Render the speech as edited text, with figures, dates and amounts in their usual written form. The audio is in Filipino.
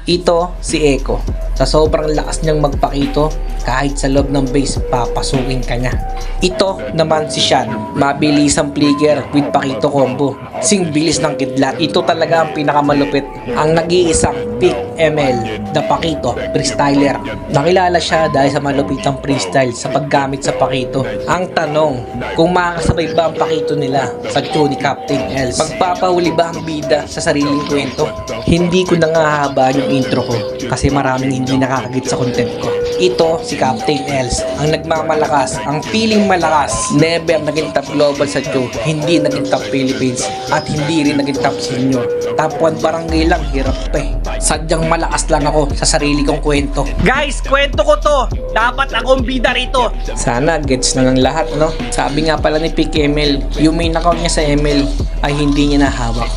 Ito si Eko. Sa sobrang lakas niyang magpakito, kahit sa loob ng base, papasukin ka niya. Ito naman si Sean, mabilisang flicker with pakito combo. Sing bilis ng kidlat, ito talaga ang pinakamalupit. Ang nag-iisang peak ML, the Pakito Freestyler. Nakilala siya dahil sa malupitang freestyle sa paggamit sa pakito. Ang tanong, kung makakasabay ba ang pakito nila sa show ni Captain Els? Magpapahuli ba ang bida sa sariling kwento? Hindi ko nangahabaan yung intro ko kasi maraming hindi nakakagit sa content ko. Ito si Captain Els, ang nagmamalakas, ang feeling malakas. Never naging top global sa show, hindi naging top Philippines, at hindi rin naging top senior. Top 1 barangay lang, hirap pa eh. Sadyang malakas lang ako sa sarili kong kwento. Guys, kwento ko to! Dapat akong bida rito! Sana gets na ng lahat, no? Sabi nga pala ni Pick ML, yung main account niya sa ML ay hindi niya nahawak.